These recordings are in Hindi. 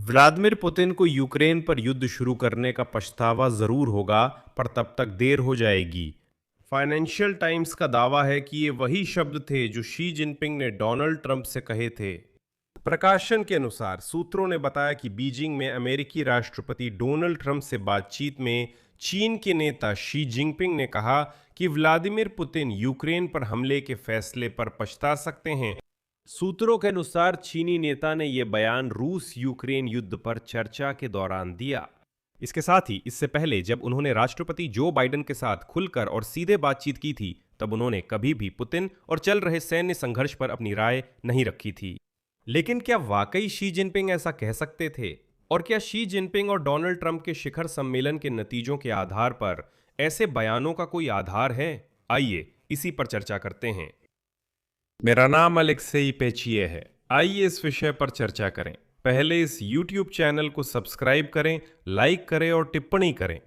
व्लादिमीर पुतिन को यूक्रेन पर युद्ध शुरू करने का पछतावा जरूर होगा, पर तब तक देर हो जाएगी। फाइनेंशियल टाइम्स का दावा है कि ये वही शब्द थे जो शी जिनपिंग ने डोनाल्ड ट्रंप से कहे थे। प्रकाशन के अनुसार सूत्रों ने बताया कि बीजिंग में अमेरिकी राष्ट्रपति डोनाल्ड ट्रंप से बातचीत में चीन के नेता शी जिनपिंग ने कहा कि व्लादिमीर पुतिन यूक्रेन पर हमले के फैसले पर पछता सकते हैं। सूत्रों के अनुसार चीनी नेता ने यह बयान रूस यूक्रेन युद्ध पर चर्चा के दौरान दिया। इसके साथ ही इससे पहले जब उन्होंने राष्ट्रपति जो बाइडेन के साथ खुलकर और सीधे बातचीत की थी, तब उन्होंने कभी भी पुतिन और चल रहे सैन्य संघर्ष पर अपनी राय नहीं रखी थी। लेकिन क्या वाकई शी जिनपिंग ऐसा कह सकते थे? और क्या शी जिनपिंग और डोनाल्ड ट्रंप के शिखर सम्मेलन के नतीजों के आधार पर ऐसे बयानों का कोई आधार है? आइए इसी पर चर्चा करते हैं। मेरा नाम अलेक्सेई पेचिए है। आइए इस विषय पर चर्चा करें। पहले इस YouTube चैनल को सब्सक्राइब करें, लाइक करें और टिप्पणी करें।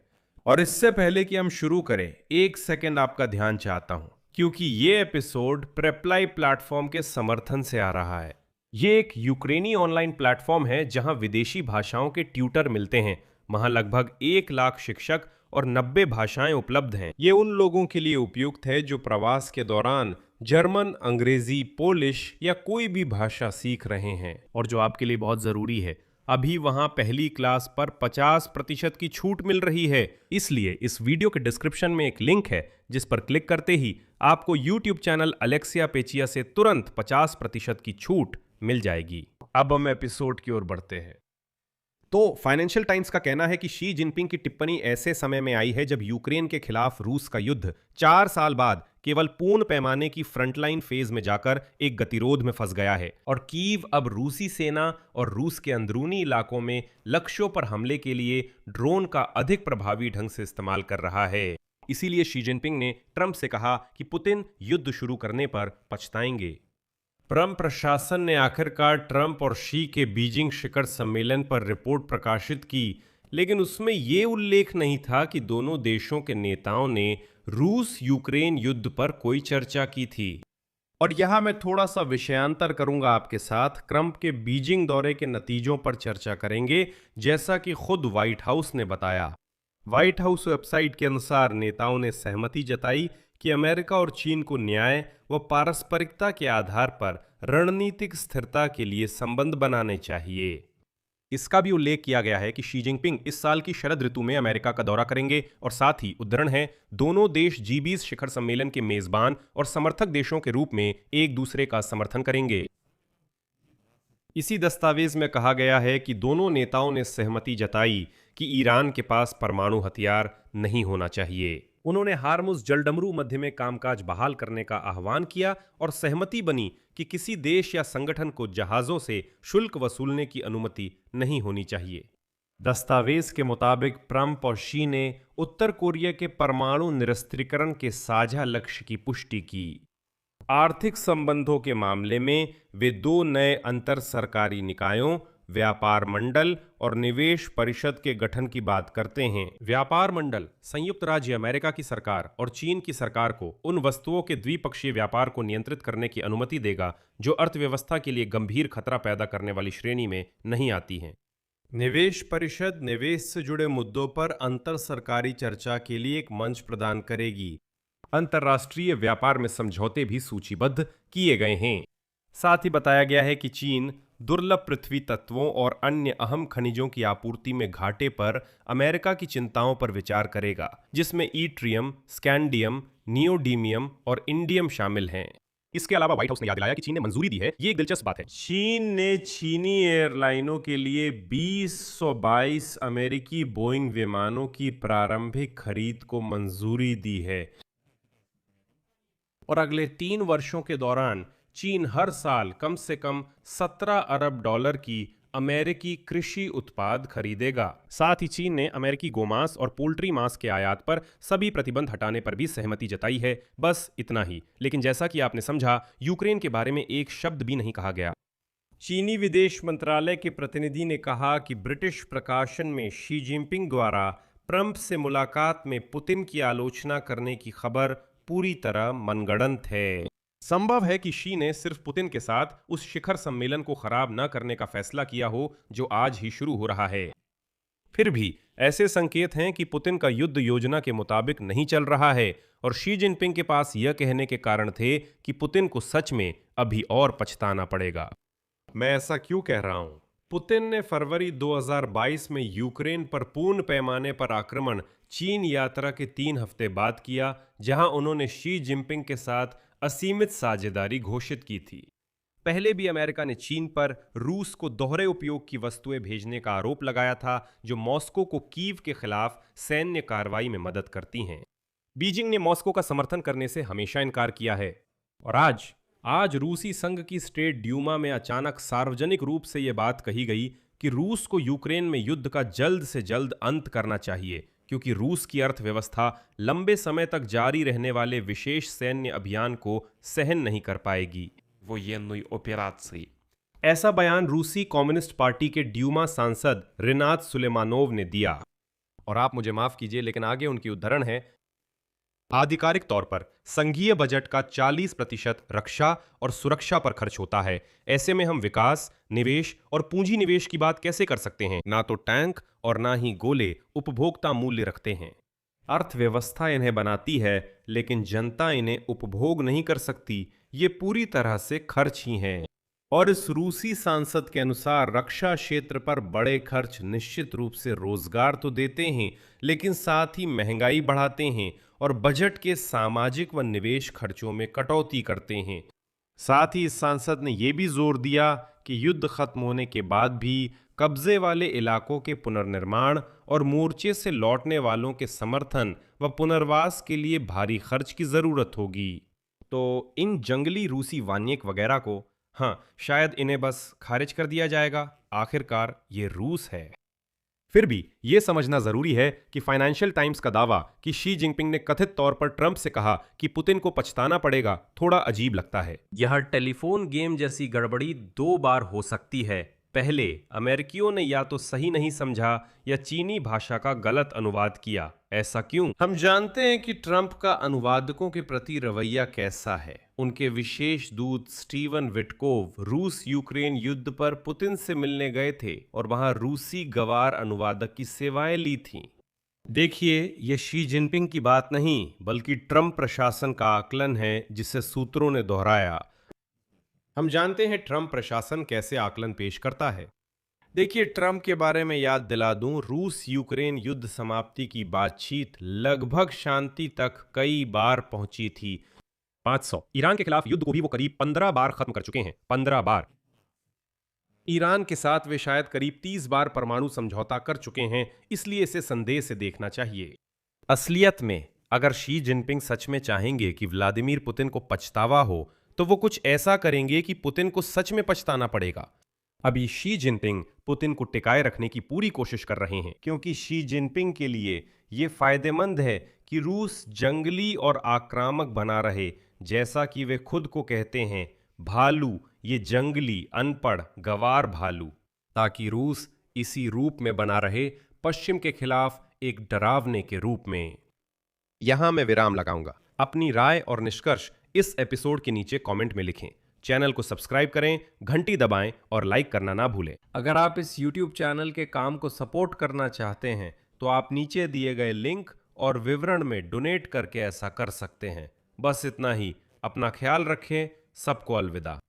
और इससे पहले कि हम शुरू करें, एक सेकंड आपका ध्यान चाहता हूं, क्योंकि ये एपिसोड प्रेप्लाई प्लेटफॉर्म के समर्थन से आ रहा है। ये एक यूक्रेनी ऑनलाइन प्लेटफॉर्म है जहां विदेशी भाषाओं के ट्यूटर मिलते हैं। वहां लगभग 1 लाख शिक्षक और 90 भाषाएं उपलब्ध हैं। ये उन लोगों के लिए उपयुक्त है जो प्रवास के दौरान जर्मन, अंग्रेजी, पोलिश या कोई भी भाषा सीख रहे हैं। और जो आपके लिए बहुत ज़रूरी है, अभी वहां पहली क्लास पर 50% की छूट मिल रही है। इसलिए इस वीडियो के डिस्क्रिप्शन में एक लिंक है जिस पर क्लिक करते ही आपको YouTube चैनल अलेक्सिया पेचिया से तुरंत 50% की छूट मिल जाएगी। अब हम एपिसोड की ओर बढ़ते हैं। तो फाइनेंशियल टाइम्स का कहना है कि शी जिनपिंग की टिप्पणी ऐसे समय में आई है जब यूक्रेन के खिलाफ रूस का युद्ध 4 साल बाद केवल पूर्ण पैमाने की फ्रंटलाइन फेज में जाकर एक गतिरोध में फंस गया है और कीव अब रूसी सेना और रूस के अंदरूनी इलाकों में लक्ष्यों पर हमले के लिए ड्रोन का अधिक प्रभावी ढंग से इस्तेमाल कर रहा है। इसीलिए शी जिनपिंग ने ट्रंप से कहा कि पुतिन युद्ध शुरू करने पर पछताएंगे। ट्रंप प्रशासन ने आखिरकार ट्रंप और शी के बीजिंग शिखर सम्मेलन पर रिपोर्ट प्रकाशित की, लेकिन उसमें यह उल्लेख नहीं था कि दोनों देशों के नेताओं ने रूस यूक्रेन युद्ध पर कोई चर्चा की थी। और यहां मैं थोड़ा सा विषयांतर करूंगा आपके साथ। ट्रंप के बीजिंग दौरे के नतीजों पर चर्चा करेंगे, जैसा कि खुद व्हाइट हाउस ने बताया। व्हाइट हाउस वेबसाइट के अनुसार नेताओं ने सहमति जताई कि अमेरिका और चीन को न्याय व पारस्परिकता के आधार पर रणनीतिक स्थिरता के लिए संबंध बनाने चाहिए। इसका भी उल्लेख किया गया है कि शी जिनपिंग इस साल की शरद ऋतु में अमेरिका का दौरा करेंगे और साथ ही उद्धरण है, दोनों देश G20 शिखर सम्मेलन के मेजबान और समर्थक देशों के रूप में एक दूसरे का समर्थन करेंगे। इसी दस्तावेज में कहा गया है कि दोनों नेताओं ने सहमति जताई कि ईरान के पास परमाणु हथियार नहीं होना चाहिए। उन्होंने हार्मुज जलडमरू मध्य में कामकाज बहाल करने का आह्वान किया और सहमति बनी कि किसी देश या संगठन को जहाजों से शुल्क वसूलने की अनुमति नहीं होनी चाहिए। दस्तावेज के मुताबिक ट्रंप और शी ने उत्तर कोरिया के परमाणु निरस्त्रीकरण के साझा लक्ष्य की पुष्टि की। आर्थिक संबंधों के मामले में वे 2 नए अंतर सरकारी निकायों, व्यापार मंडल और निवेश परिषद के गठन की बात करते हैं। व्यापार मंडल संयुक्त राज्य अमेरिका की सरकार और चीन की सरकार को उन वस्तुओं के द्विपक्षीय व्यापार को नियंत्रित करने की अनुमति देगा जो अर्थव्यवस्था के लिए गंभीर खतरा पैदा करने वाली श्रेणी में नहीं आती हैं। निवेश परिषद निवेश से जुड़े मुद्दों पर अंतर सरकारी चर्चा के लिए एक मंच प्रदान करेगी। अंतर्राष्ट्रीय व्यापार में समझौते भी सूचीबद्ध किए गए हैं। साथ ही बताया गया है कि चीन दुर्लभ पृथ्वी तत्वों और अन्य अहम खनिजों की आपूर्ति में घाटे पर अमेरिका की चिंताओं पर विचार करेगा, जिसमें ईट्रियम, स्कैंडियम, नियोडीमियम और इंडियम शामिल हैं। इसके अलावा व्हाइट हाउस ने याद दिलाया कि चीन ने मंजूरी दी है, ये एक दिलचस्प बात है। चीन ने चीनी एयरलाइनों के लिए 2022 अमेरिकी बोइंग विमानों की प्रारंभिक खरीद को मंजूरी दी है और अगले 3 वर्षों के दौरान चीन हर साल कम से कम $17 अरब की अमेरिकी कृषि उत्पाद खरीदेगा। साथ ही चीन ने अमेरिकी गोमांस और पोल्ट्री मांस के आयात पर सभी प्रतिबंध हटाने पर भी सहमति जताई है। बस इतना ही। लेकिन जैसा कि आपने समझा, यूक्रेन के बारे में एक शब्द भी नहीं कहा गया। चीनी विदेश मंत्रालय के प्रतिनिधि ने कहा कि ब्रिटिश प्रकाशन में शी जिनपिंग द्वारा ट्रंप से मुलाकात में पुतिन की आलोचना करने की खबर पूरी तरह मनगढ़ंत है। संभव है कि शी ने सिर्फ पुतिन के साथ उस शिखर सम्मेलन को खराब न करने का फैसला किया हो जो आज ही शुरू हो रहा है। फिर भी ऐसे संकेत हैं कि पुतिन का युद्ध योजना के मुताबिक नहीं चल रहा है और शी जिनपिंग के पास यह कहने के कारण थे कि पुतिन को सच में अभी और पछताना पड़ेगा। मैं ऐसा क्यों कह रहा हूं? पुतिन ने फरवरी 2022 में यूक्रेन पर पूर्ण पैमाने पर आक्रमण चीन यात्रा के 3 हफ्ते बाद किया, जहां उन्होंने शी जिनपिंग के साथ असीमित साझेदारी घोषित की थी। पहले भी अमेरिका ने चीन पर रूस को दोहरे उपयोग की वस्तुएं भेजने का आरोप लगाया था, जो मॉस्को को कीव के खिलाफ सैन्य कार्रवाई में मदद करती हैं। बीजिंग ने मॉस्को का समर्थन करने से हमेशा इनकार किया है और आज रूसी संघ की स्टेट ड्यूमा में अचानक सार्वजनिक रूप से यह बात कही गई कि रूस को यूक्रेन में युद्ध का जल्द से जल्द अंत करना चाहिए, क्योंकि रूस की अर्थव्यवस्था लंबे समय तक जारी रहने वाले विशेष सैन्य अभियान को सहन नहीं कर पाएगी। военной операции. ऐसा बयान रूसी कम्युनिस्ट पार्टी के ड्यूमा सांसद रिनात सुलेमानोव ने दिया। और आप मुझे माफ कीजिए, लेकिन आगे उनकी उद्धरण है, आधिकारिक तौर पर संघीय बजट का 40% रक्षा और सुरक्षा पर खर्च होता है। ऐसे में हम विकास, निवेश और पूंजी निवेश की बात कैसे कर सकते हैं? ना तो टैंक और ना ही गोले उपभोक्ता मूल्य रखते हैं। अर्थव्यवस्था इन्हें बनाती है, लेकिन जनता इन्हें उपभोग नहीं कर सकती। ये पूरी तरह से खर्च ही हैं। और इस रूसी सांसद के अनुसार रक्षा क्षेत्र पर बड़े खर्च निश्चित रूप से रोजगार तो देते हैं, लेकिन साथ ही महंगाई बढ़ाते हैं और बजट के सामाजिक व निवेश खर्चों में कटौती करते हैं। साथ ही इस सांसद ने यह भी जोर दिया कि युद्ध खत्म होने के बाद भी कब्जे वाले इलाकों के पुनर्निर्माण और मोर्चे से लौटने वालों के समर्थन व पुनर्वास के लिए भारी खर्च की जरूरत होगी। तो इन जंगली रूसी वान्यक वगैरह को शायद इन्हें बस खारिज कर दिया जाएगा। आखिरकार ये रूस है। फिर भी यह समझना जरूरी है कि फाइनेंशियल टाइम्स का दावा कि शी जिनपिंग ने कथित तौर पर ट्रंप से कहा कि पुतिन को पछताना पड़ेगा थोड़ा अजीब लगता है। यह टेलीफोन गेम जैसी गड़बड़ी 2 बार हो सकती है। पहले अमेरिकियों ने या तो सही नहीं समझा या चीनी भाषा का गलत अनुवाद किया। ऐसा क्यों? हम जानते हैं कि ट्रंप का अनुवादकों के प्रति रवैया कैसा है। उनके विशेष दूत स्टीवन विटकोव रूस यूक्रेन युद्ध पर पुतिन से मिलने गए थे और वहां रूसी गवार अनुवादक की सेवाएं ली थीं। देखिए, ये शी जिनपिंग की बात नहीं, बल्कि ट्रंप प्रशासन का आकलन है, जिसे सूत्रों ने दोहराया। हम जानते हैं ट्रंप प्रशासन कैसे आकलन पेश करता है। देखिए, ट्रंप के बारे में याद दिला दूं, रूस यूक्रेन युद्ध समाप्ति की बातचीत लगभग शांति तक कई बार पहुंची थी। 500 ईरान के खिलाफ युद्ध को भी वो करीब 15 बार खत्म कर चुके हैं। 15 बार। ईरान के साथ वे शायद करीब 30 बार परमाणु समझौता कर चुके हैं, इसलिए इसे संदेह से देखना चाहिए। असलियत में अगर शी जिनपिंग सच में चाहेंगे कि व्लादिमीर पुतिन को पछतावा हो, तो वो कुछ ऐसा करेंगे कि पुतिन को सच में पछताना पड़ेगा। अभी शी जिनपिंग पुतिन को टिकाए रखने की पूरी कोशिश कर रहे हैं, क्योंकि शी जिनपिंग के लिए ये फायदेमंद है कि रूस जंगली और आक्रामक बना रहे, जैसा कि वे खुद को कहते हैं, भालू, ये जंगली, अनपढ़, गवार भालू, ताकि रूस इसी रूप में बना रहे, पश्चिम के खिलाफ एक डरावने के रूप में। यहां मैं विराम लगाऊंगा। अपनी राय और निष्कर्ष इस एपिसोड के नीचे कमेंट में लिखें। चैनल को सब्सक्राइब करें, घंटी दबाएं और लाइक करना ना भूलें। अगर आप इस YouTube चैनल के काम को सपोर्ट करना चाहते हैं, तो आप नीचे दिए गए लिंक और विवरण में डोनेट करके ऐसा कर सकते हैं। बस इतना ही। अपना ख्याल रखें। सबको अलविदा।